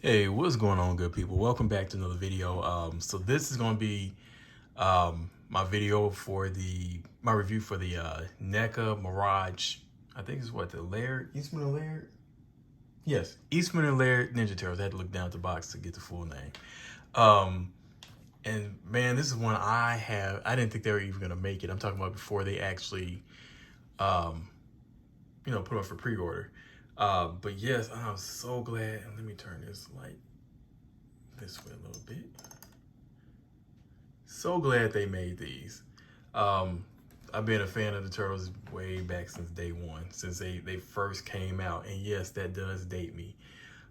Hey, what's going on, good people? Welcome back to another video. So this is going to be my video for my review for the Neca Mirage. I think it's what, the Laird, Eastman and Laird? Yes, Eastman and Laird Ninja Turtles. I had to look down at the box to get the full name. And man, this is one I didn't think they were even going to make it. I'm talking about before they actually put up for pre-order. But yes, I'm so glad. Let me turn this light this way a little bit. So glad they made these. I've been a fan of the Turtles way back since day one, since they first came out. And yes, that does date me.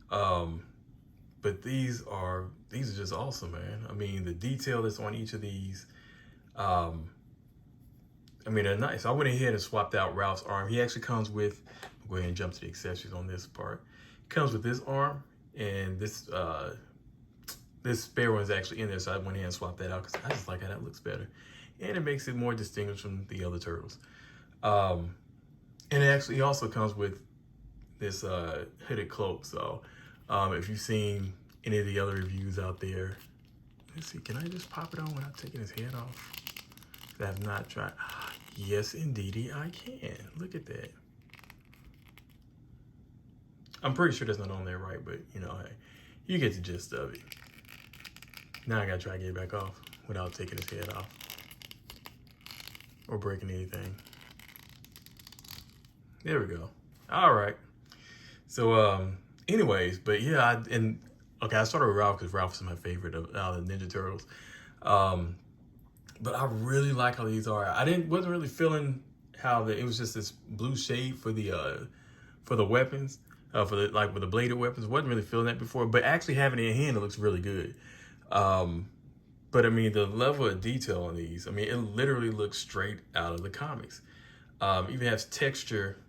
But these are just awesome, man. I mean, the detail that's on each of these, I mean, they're nice. I went ahead and swapped out Ralph's arm. He actually comes with, I'll go ahead and jump to the accessories on this part. He comes with this arm and this spare one's actually in there, so I went ahead and swapped that out because I just like how that looks better. And it makes it more distinguished from the other Turtles. And it actually also comes with this hooded cloak. So if you've seen any of the other reviews out there, let's see, can I just pop it on without taking his head off? I have not tried. Yes, indeedy, I can. Look at that. I'm pretty sure that's not on there, right? But, you know, hey, you get the gist of it. Now I gotta try to get it back off without taking his head off or breaking anything. There we go. All right. So, anyways, but yeah, I started with Ralph because Ralph's my favorite of the Ninja Turtles. But I really like how these are. Wasn't really feeling how it was just this blue shade for the weapons, with the bladed weapons. Wasn't really feeling that before, but actually having it in hand, it looks really good. But I mean, the level of detail on these, I mean, it literally looks straight out of the comics. Even has texture,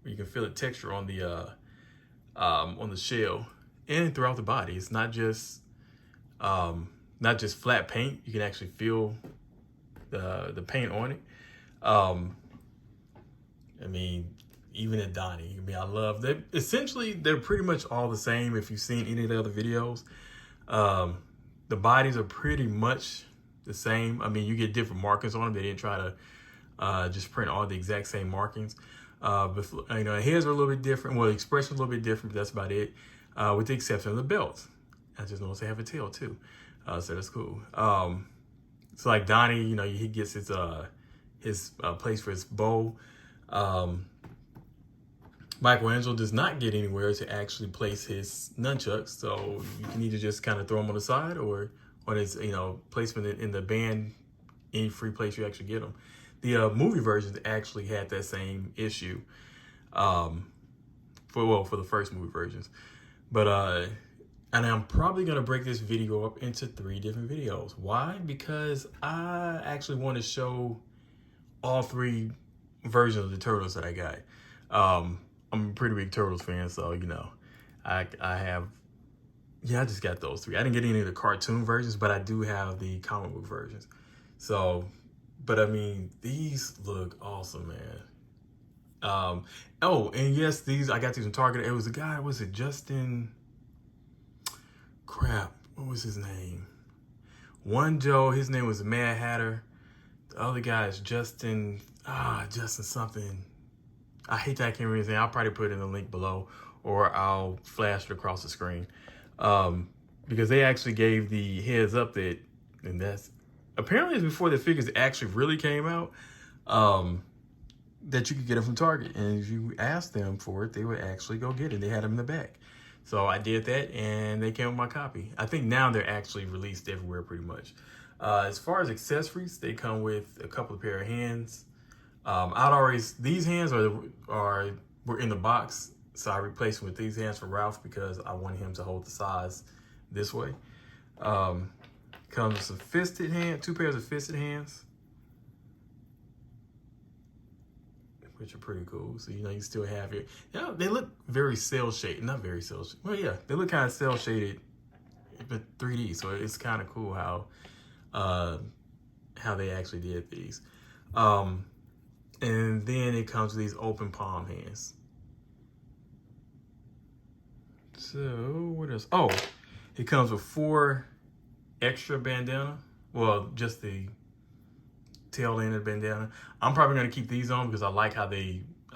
you can feel the texture on the shell and throughout the body. It's not just flat paint. You can actually feel the paint on it. I mean, even at Donnie, I mean, I love that. Essentially, they're pretty much all the same. If you've seen any of the other videos, the bodies are pretty much the same. I mean, you get different markings on them. They didn't try to just print all the exact same markings. But you know, hairs are a little bit different. Well, the expression a little bit different, but that's about it. With the exception of the belts. I just noticed they have a tail too. So that's cool. So like Donnie, you know, he gets his place for his bow. Michelangelo does not get anywhere to actually place his nunchucks, so you can either just kind of throw them on the side or on his, placement in the band, any free place you actually get them. The movie versions actually had that same issue for the first movie versions. But and I'm probably gonna break this video up into 3 different videos. Why? Because I actually want to show all 3 versions of the Turtles that I got. I'm a pretty big Turtles fan, so you know, I just got those 3. I didn't get any of the cartoon versions, but I do have the comic book versions. So, but I mean, these look awesome, man. Oh, and yes, I got these from Target. It was a guy, was it Justin? Crap, what was his name? One Joe, his name was Mad Hatter. The other guy is Justin something. I hate that I can't remember his name. I'll probably put it in the link below, or I'll flash it across the screen. Because they actually gave the heads up that, and that's apparently it's before the figures actually really came out, that you could get them from Target. And if you asked them for it, they would actually go get it. They had them in the back. So I did that and they came with my copy. I think now they're actually released everywhere pretty much. As far as accessories, they come with a couple of pair of hands. These hands were in the box, so I replaced them with these hands for Ralph because I wanted him to hold the size this way. Comes with some 2 pairs of fisted hands, which are pretty cool. So, you know, you still have it. Yeah, they look very cell shaded. Not very cell shaded. Well, yeah, they look kind of cell shaded, but 3D. So it's kind of cool how they actually did these. And then it comes with these open palm hands. So what else? Oh, it comes with 4 extra bandana. Well, just the tail end of the bandana. I'm probably gonna keep these on because I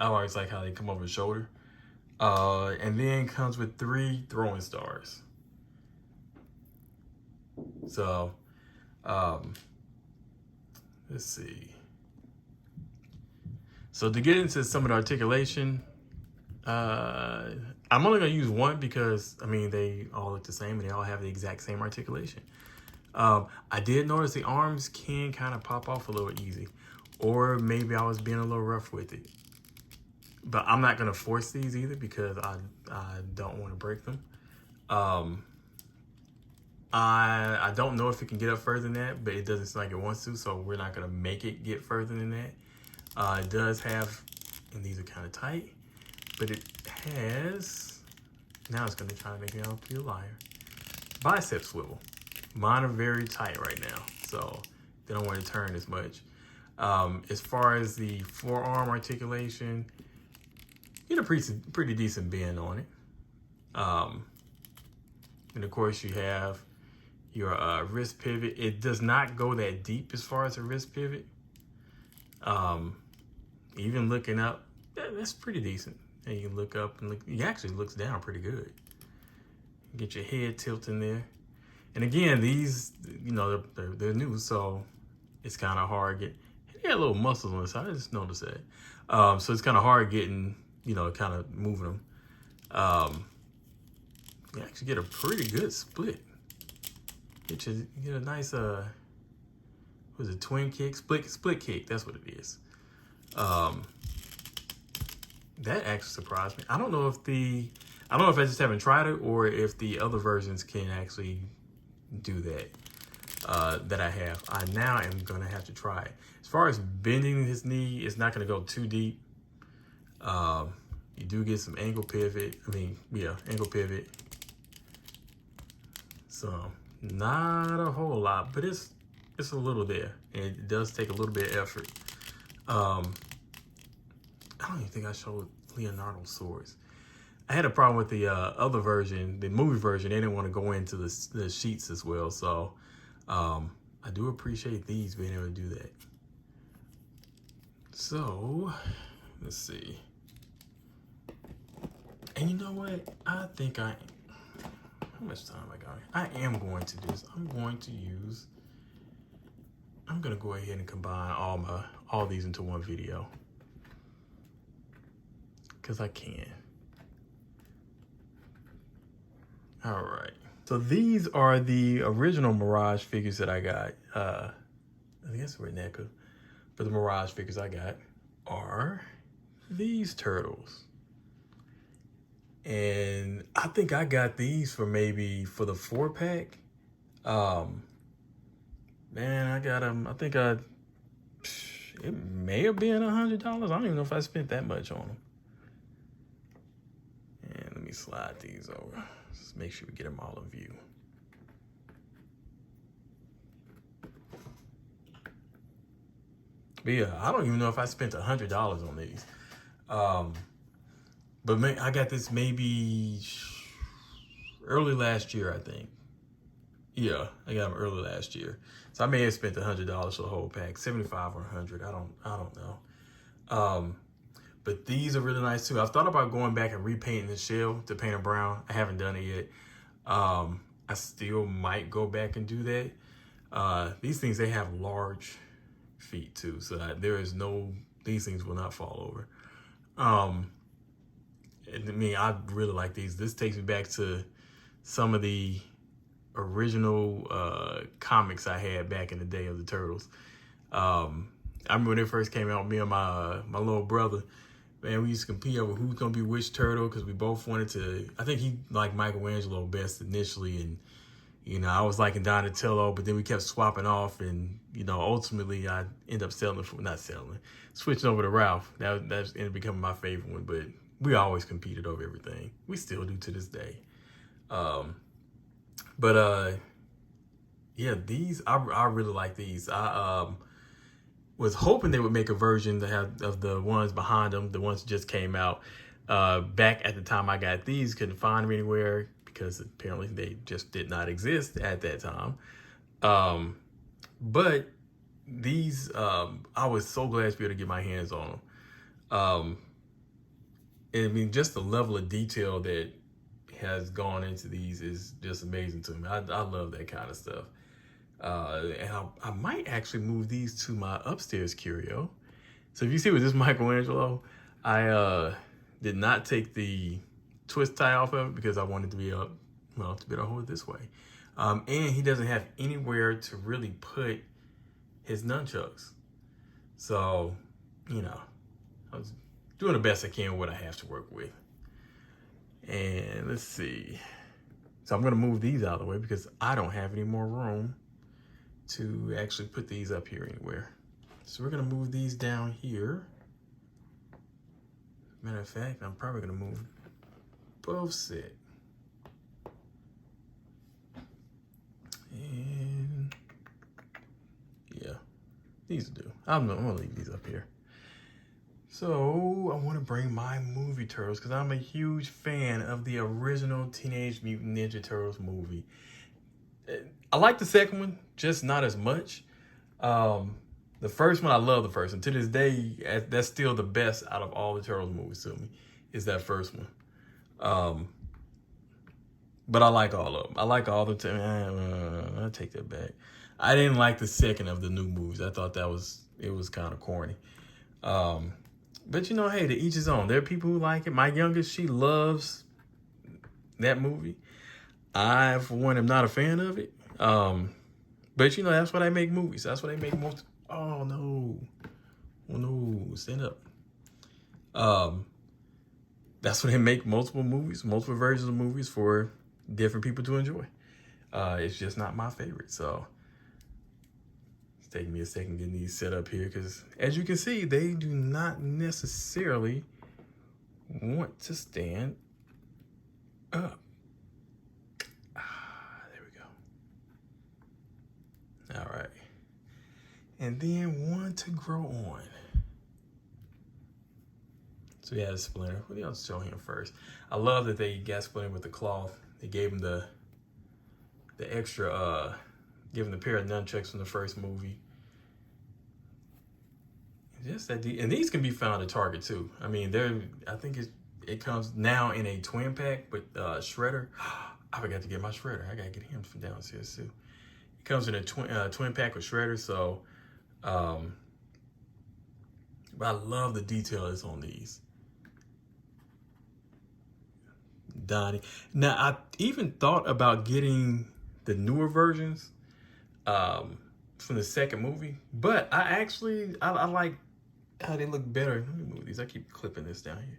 always like how they come over the shoulder. And then comes with 3 throwing stars. So, let's see. So to get into some of the articulation, I'm only gonna use one because I mean they all look the same and they all have the exact same articulation. I did notice the arms can kind of pop off a little easy, or maybe I was being a little rough with it. But I'm not gonna force these either because I don't want to break them. I don't know if it can get up further than that, but it doesn't seem like it wants to, so we're not gonna make it get further than that. It does have, and these are kind of tight, but it has, now it's gonna try to make me out to be a liar, bicep swivel. Mine are very tight right now, so they don't want to turn as much. As far as the forearm articulation, get a pretty decent bend on it. And of course you have your wrist pivot. It does not go that deep as far as a wrist pivot. Even looking up, that's pretty decent. And you can look up and look, it actually looks down pretty good. Get your head tilting there. And again, these, you know, they're new, so it's kind of hard getting, they got little muscles on the side, I just noticed that. So it's kind of hard getting, you know, kind of moving them. You actually get a pretty good split. Get a nice, what is it, twin kick? Split kick, that's what it is. That actually surprised me. I don't know if I just haven't tried it or if the other versions can actually do that, that I have. I now am gonna have to try it. As far as bending his knee, it's not gonna go too deep. You do get some ankle pivot. Ankle pivot. So not a whole lot, but it's a little there. And it does take a little bit of effort. I don't even think I showed Leonardo's swords. I had a problem with the other version, the movie version. They didn't want to go into the sheets as well. So I do appreciate these being able to do that. So let's see. And you know what? I think how much time I got? I am going to do this. I'm going to go ahead and combine all these into one video. Because I can. All right. So these are the original Mirage figures that I got. I guess we're NECA. But the Mirage figures I got are these turtles. And I think I got these for the 4-pack. Man, I got them. I think it may have been $100. I don't even know if I spent that much on them. And let me slide these over. Just make sure we get them all in view. But yeah, I don't even know if I spent $100 on these. But I got this maybe early last year, I think. Yeah, I got them early last year. So I may have spent $100 for the whole pack, 75 or 100. I don't know. But these are really nice too. I've thought about going back and repainting the shell to paint it brown. I haven't done it yet. I still might go back and do that. These things, they have large feet too, so these things will not fall over. And I mean, I really like these. This takes me back to some of the original comics I had back in the day of the Turtles. I remember when they first came out, me and my little brother, man, we used to compete over who's gonna be which turtle because we both wanted to. I think he liked Michelangelo best initially, and you know, I was liking Donatello, but then we kept swapping off, and you know, ultimately I ended up switching over to Ralph. That ended up becoming my favorite one, but we always competed over everything. We still do to this day. Yeah, these, I really like these. I was hoping they would make a version of the ones behind them, the ones that just came out. Back at the time I got these, couldn't find them anywhere because apparently they just did not exist at that time. But these, I was so glad to be able to get my hands on them. I mean, just the level of detail that has gone into these is just amazing to me. I love that kind of stuff. And I might actually move these to my upstairs curio. So if you see with this Michelangelo, I did not take the twist tie off of it because I wanted to be able to hold it this way. And he doesn't have anywhere to really put his nunchucks. So, you know, I was doing the best I can with what I have to work with. And let's see. So I'm going to move these out of the way because I don't have any more room to actually put these up here anywhere. So we're going to move these down here. Matter of fact, I'm probably going to move both set. And yeah, these do. I'm going to leave these up here. So I want to bring my movie Turtles because I'm a huge fan of the original Teenage Mutant Ninja Turtles movie. I like the second one, just not as much. The first one, I love the first one. To this day, that's still the best out of all the Turtles movies to me, is that first one. But I like all of them. I like all the time. I take that back. I didn't like the second of the new movies. I thought it was kind of corny. But you know, hey, to each his own. There are people who like it. My youngest, she loves that movie. I, for one, am not a fan of it. But you know, that's why they make movies. That's why they make most. Oh no, oh no, stand up. That's why they make multiple movies, multiple versions of movies for different people to enjoy. It's just not my favorite, so it's taking me a second getting these set up here because, as you can see, they do not necessarily want to stand up. There we go. All right. And then one to grow on. So we have Splinter. What else show him first? I love that they got Splinter with the cloth. They gave him the extra, give him the pair of nunchucks from the first movie. Just that, and these can be found at Target too. I mean, I think it comes now in a twin pack with Shredder. I forgot to get my Shredder. I gotta get him from downstairs too. It comes in a twin pack with Shredder, so. But I love the detail that's on these. Donnie. Now, I even thought about getting the newer versions from the second movie, but I like how they look better. Let me move these. I keep clipping this down here.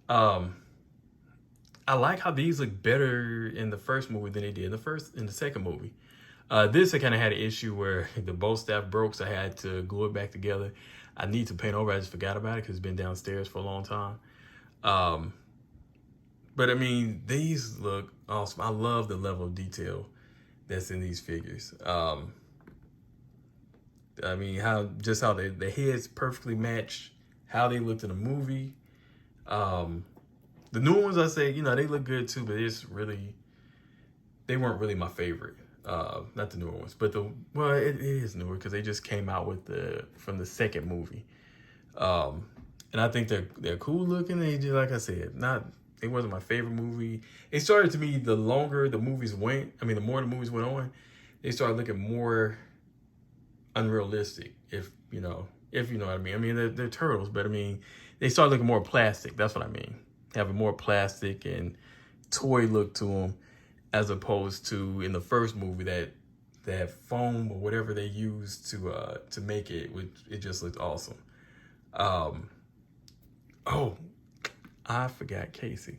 I like how these look better in the first movie than they did in the second movie. This I kind of had an issue where the bow staff broke, so I had to glue it back together. I need to paint over. I just forgot about it because it's been downstairs for a long time. But I mean, these look awesome. I love the level of detail that's in these figures. I mean, how the heads perfectly match how they looked in the movie. The new ones, I say, you know, they look good too, but they weren't really my favorite. Not the newer ones, but it is newer because they just came out from the second movie. And I think they're cool looking. They just, like I said, it wasn't my favorite movie. It started to me, the longer the movies went, the more the movies went on, they started looking more unrealistic, if you know what I mean. I mean, they're turtles, but I mean, they started looking more plastic. That's what I mean. Having more plastic and toy look to them, as opposed to in the first movie that foam or whatever they used to make it, which it just looked awesome. Oh, I forgot Casey.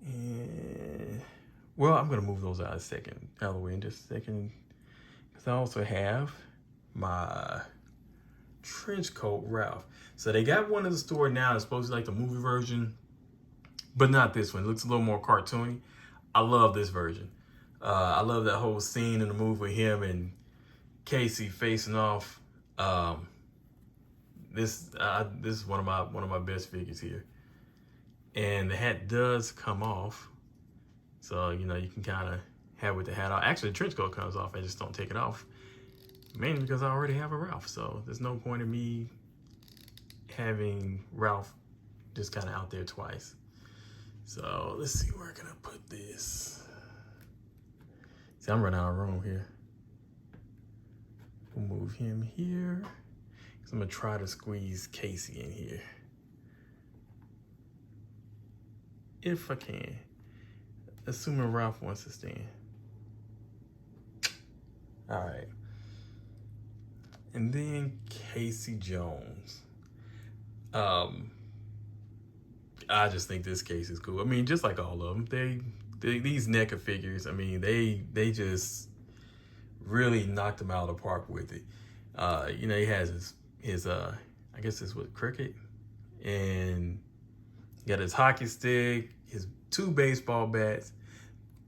And, well, I'm gonna move those out of the way in just a second, because I also have my trench coat Ralph. So they got one in the store now. It's supposed to be like the movie version, but not this one. It looks a little more cartoony. I love this version. I love that whole scene in the movie with him and Casey facing off. this is one of my best figures here. And the hat does come off, so you know you can kind of have with the hat off. Actually, the trench coat comes off. I just don't take it off, mainly because I already have a Ralph. So there's no point in me having Ralph just kind of out there twice. So let's see where I'm gonna put this. See, I'm running out of room here. We'll move him here. So I'm gonna try to squeeze Casey in here. If I can. Assuming Ralph wants to stand. All right. And then Casey Jones. I just think this case is cool. I mean, just like all of them, these NECA figures, I mean, they just really knocked them out of the park with it. You know, he has his I guess this was cricket, and he got his hockey stick, his 2 baseball bats.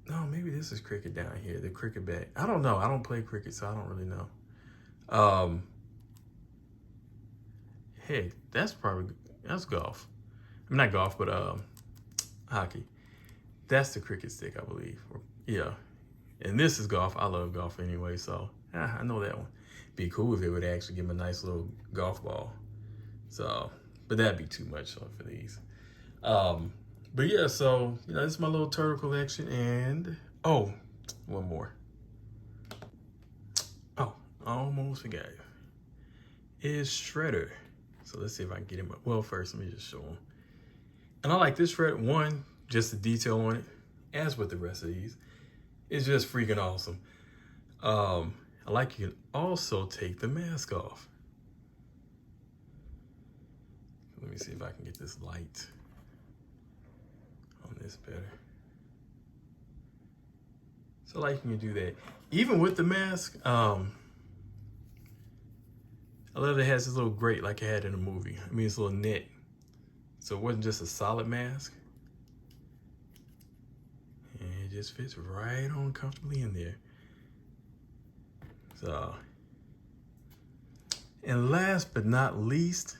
No, maybe this is cricket down here, the cricket bat. I don't know. I don't play cricket, so I don't really know. Hey, that's golf. I mean, not golf, but hockey. That's the cricket stick, I believe. Yeah. And this is golf. I love golf anyway, so I know that one. Be cool if it would actually give him a nice little golf ball. So, but that'd be too much for these. But yeah, so, you know, this is my little turtle collection. And, oh, one more. Oh, I almost forgot. Is Shredder. So let's see if I can get him up. Well, first, let me just show him. And I like this Shredder. One, just the detail on it, as with the rest of these. It's just freaking awesome. I like you can also take the mask off. Let me see if I can get this light on this better. So like you can do that. Even with the mask, I love that it has this little grate like it had in the movie. I mean, it's a little net. So it wasn't just a solid mask. And it just fits right on comfortably in there. So, and last but not least,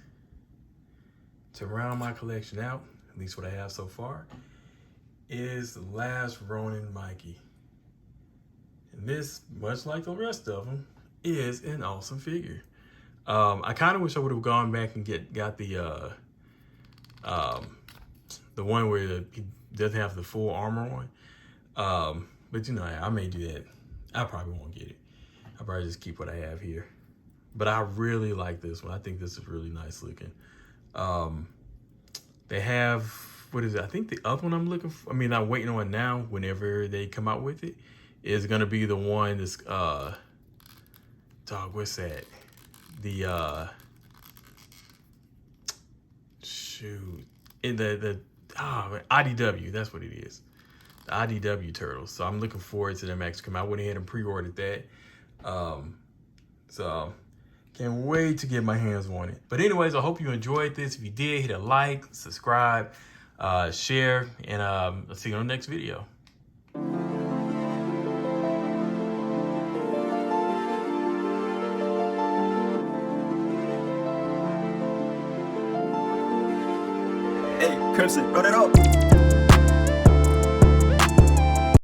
to round my collection out, at least what I have so far, is the last Ronin Mikey. And this, much like the rest of them, is an awesome figure. I kind of wish I would have gone back and got the one where he doesn't have the full armor on. But you know, I may do that. I probably won't get it. I'll probably just keep what I have here. But I really like this one. I think this is really nice looking. They have, what is it? I think the other one I'm looking for, I mean, I'm waiting on now, whenever they come out with it, is gonna be the one that's, dog, what's that? The, shoot, in the IDW, that's what it is. The IDW Turtles. So I'm looking forward to them actually come out. I went ahead and pre-ordered that. So can't wait to get my hands on it. But anyways, I hope you enjoyed this. If you did, hit a like, subscribe, share, and I'll see you on the next video. Hey, Crimson, run it up.